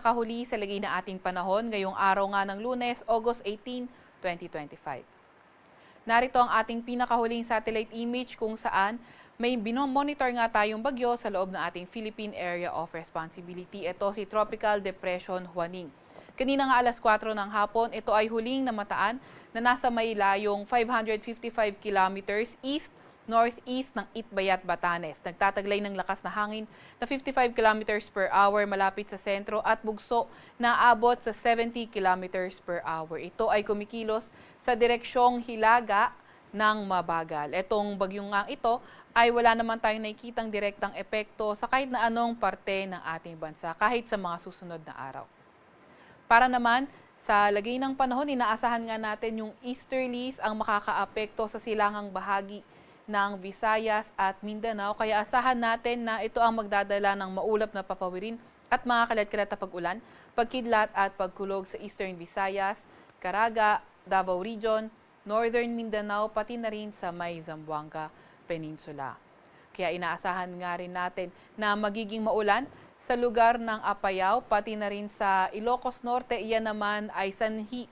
Kahuli sa lagay na ating panahon ngayong araw nga ng Lunes, August 18, 2025. Narito ang ating pinakahuling satellite image kung saan may binomonitor nga tayong bagyo sa loob ng ating Philippine Area of Responsibility. Ito si Tropical Depression Juaning. Kanina nga alas 4 ng hapon, ito ay huling namataan na nasa may layong 555 kilometers east-northeast ng Itbayat, Batanes. Nagtataglay ng lakas na hangin na 55 kilometers per hour malapit sa sentro at bugso na aabot sa 70 kilometers per hour. Ito ay kumikilos sa direksyong hilaga ng mabagal. Itong bagyong nga ito ay wala naman tayong nakikitang direktang epekto sa kahit na anong parte ng ating bansa kahit sa mga susunod na araw. Para naman sa lagay ng panahon, inaasahan nga natin yung easterlies ang makakaapekto sa silangang bahagi ng Visayas at Mindanao. Kaya asahan natin na ito ang magdadala ng maulap na papawirin at mga kalat-kalat na pag-ulan, pagkidlat at pagkulog sa Eastern Visayas, Caraga, Davao Region, Northern Mindanao, pati na rin sa may Zamboanga Peninsula. Kaya inaasahan nga rin natin na magiging maulan sa lugar ng Apayao, pati na rin sa Ilocos Norte. Iyan naman ay sanhi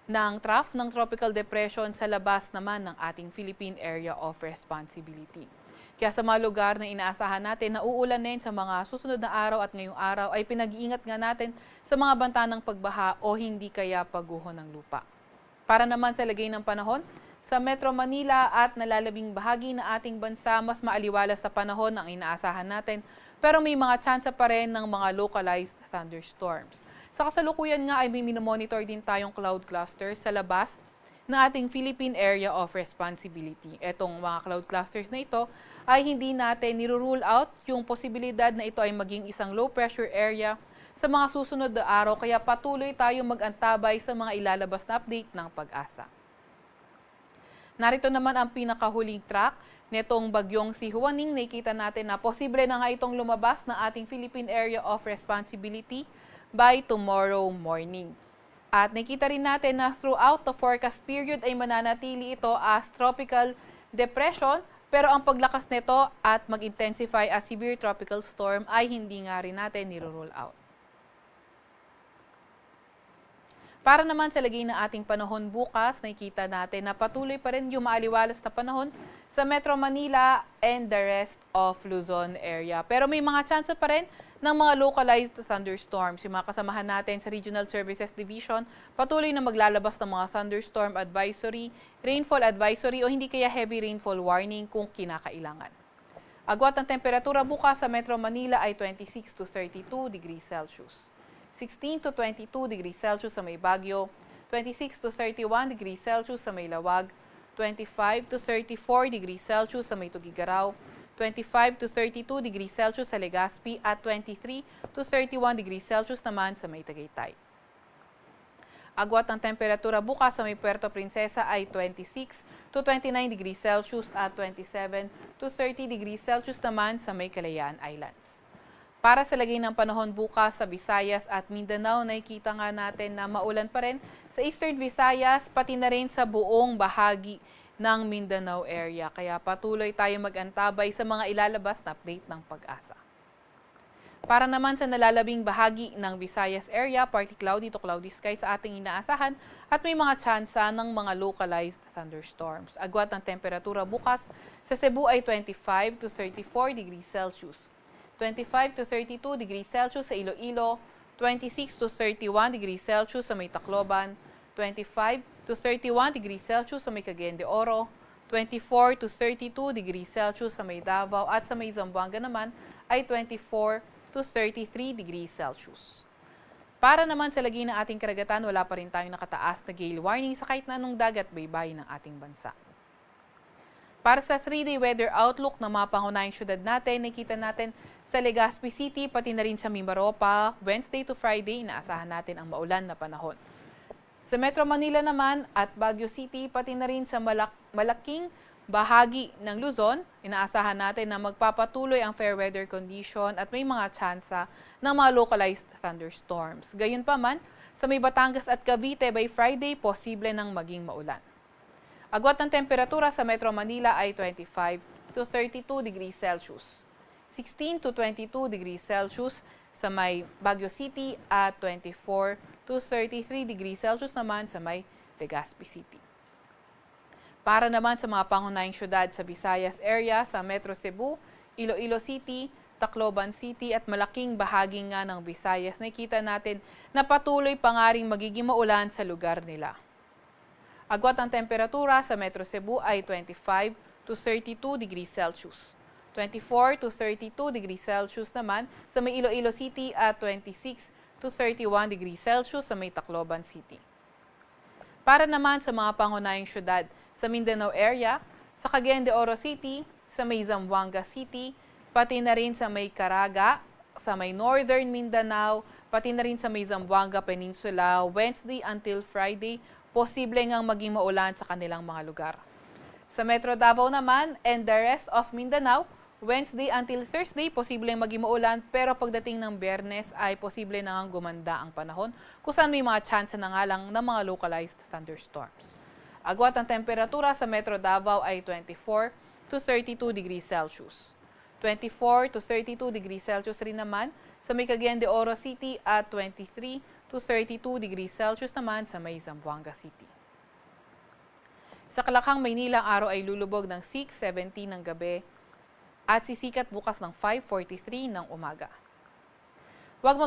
ng trough ng tropical depression sa labas naman ng ating Philippine Area of Responsibility. Kaya sa mga lugar na inaasahan natin na uulan din sa mga susunod na araw at ngayong araw ay pinag-iingat nga natin sa mga banta ng pagbaha o hindi kaya pagguho ng lupa. Para naman sa lagay ng panahon, sa Metro Manila at nalalabing bahagi na ating bansa, mas maaliwalas na panahon ang inaasahan natin, pero may mga tsansa pa rin ng mga localized thunderstorms. Sa kasalukuyan nga ay may minomonitor din tayong cloud clusters sa labas ng ating Philippine Area of Responsibility. Etong mga cloud clusters na ito ay hindi natin nirule out yung posibilidad na ito ay maging isang low pressure area sa mga susunod na araw, kaya patuloy tayong mag-antabay sa mga ilalabas na update ng Pag-asa. Narito naman ang pinakahuling track netong bagyong si Juaning. Nakikita natin na posible na nga itong lumabas na ating Philippine Area of Responsibility by tomorrow morning. At nakikita rin natin na throughout the forecast period ay mananatili ito as tropical depression, pero ang paglakas nito at mag-intensify as severe tropical storm ay hindi nga rin natin nirule out. Para naman sa lagay ng ating panahon bukas, nakikita natin na patuloy pa rin yung maaliwalas na panahon sa Metro Manila and the rest of Luzon area. Pero may mga chance pa rin ng mga localized thunderstorms. Yung mga kasamahan natin sa Regional Services Division, patuloy na maglalabas ng mga thunderstorm advisory, rainfall advisory o hindi kaya heavy rainfall warning kung kinakailangan. Agwat ng temperatura bukas sa Metro Manila ay 26 to 32 degrees Celsius. 16 to 22 degrees Celsius sa may Baguio, 26 to 31 degrees Celsius sa may Lawag, 25 to 34 degrees Celsius sa may Tugigaraw, 25 to 32 degrees Celsius sa Legazpi at 23 to 31 degrees Celsius naman sa may Tagaytay. Agwat ng temperatura bukas sa may Puerto Princesa ay 26 to 29 degrees Celsius at 27 to 30 degrees Celsius naman sa may Kalayaan Islands. Para sa lagay ng panahon bukas sa Visayas at Mindanao, nakikita nga natin na maulan pa rin sa Eastern Visayas, pati na rin sa buong bahagi ng Mindanao area. Kaya patuloy tayo mag-antabay sa mga ilalabas na update ng Pag-asa. Para naman sa nalalabing bahagi ng Visayas area, partly cloudy to cloudy sky sa ating inaasahan at may mga tsansa ng mga localized thunderstorms. Agwat ng temperatura bukas sa Cebu ay 25 to 34 degrees Celsius. 25 to 32 degrees Celsius sa Iloilo, 26 to 31 degrees Celsius sa may Tacloban, 25 to 31 degrees Celsius sa may Cagayan de Oro, 24 to 32 degrees Celsius sa may Davao at sa may Zamboanga naman ay 24 to 33 degrees Celsius. Para naman sa lagay ng ating karagatan, wala pa rin tayong nakataas na gale warning sa kahit na anong dagat baybayin ng ating bansa. Para sa 3-day weather outlook ng mga pangunahing syudad natin, nakita natin sa Legazpi City, pati na rin sa Mimaropa, Wednesday to Friday, inaasahan natin ang maulan na panahon. Sa Metro Manila naman at Baguio City, pati na rin sa malaking bahagi ng Luzon, inaasahan natin na magpapatuloy ang fair weather condition at may mga tsansa ng mga localized thunderstorms. Gayunpaman, sa may Batangas at Cavite, by Friday, posible nang maging maulan. Agwat ng temperatura sa Metro Manila ay 25 to 32 degrees Celsius. 16 to 22 degrees Celsius sa may Baguio City at 24 to 33 degrees Celsius naman sa may Legazpi City. Para naman sa mga pangunahing syudad sa Visayas area sa Metro Cebu, Iloilo City, Tacloban City at malaking bahagi nga ng Visayas, nakikita natin na patuloy pa nga ring magiging maulan sa lugar nila. Agwat ang temperatura sa Metro Cebu ay 25 to 32 degrees Celsius. 24 to 32 degrees Celsius naman sa may Iloilo City at 26 to 31 degrees Celsius sa may Tacloban City. Para naman sa mga pangunahing syudad sa Mindanao area, sa Cagayan de Oro City, sa may Zamboanga City, pati na rin sa may Caraga, sa may Northern Mindanao, pati na rin sa may Zamboanga Peninsula, Wednesday until Friday, posible ngang maging maulan sa kanilang mga lugar. Sa Metro Davao naman and the rest of Mindanao, Wednesday until Thursday, posible maging maulan, pero pagdating ng Biyernes ay posible na ngang gumanda ang panahon, kung saan may mga tsansa na nga lang ng mga localized thunderstorms. Agwat ang temperatura sa Metro Davao ay 24 to 32 degrees Celsius. 24 to 32 degrees Celsius rin naman sa may Cagayan de Oro City at 23 to 32 degrees Celsius naman sa may Zamboanga City. Sa Kalakang, Maynila, ang araw ay lulubog ng 6:17 ng gabi at sisikat bukas ng 5:43 ng umaga. Huwag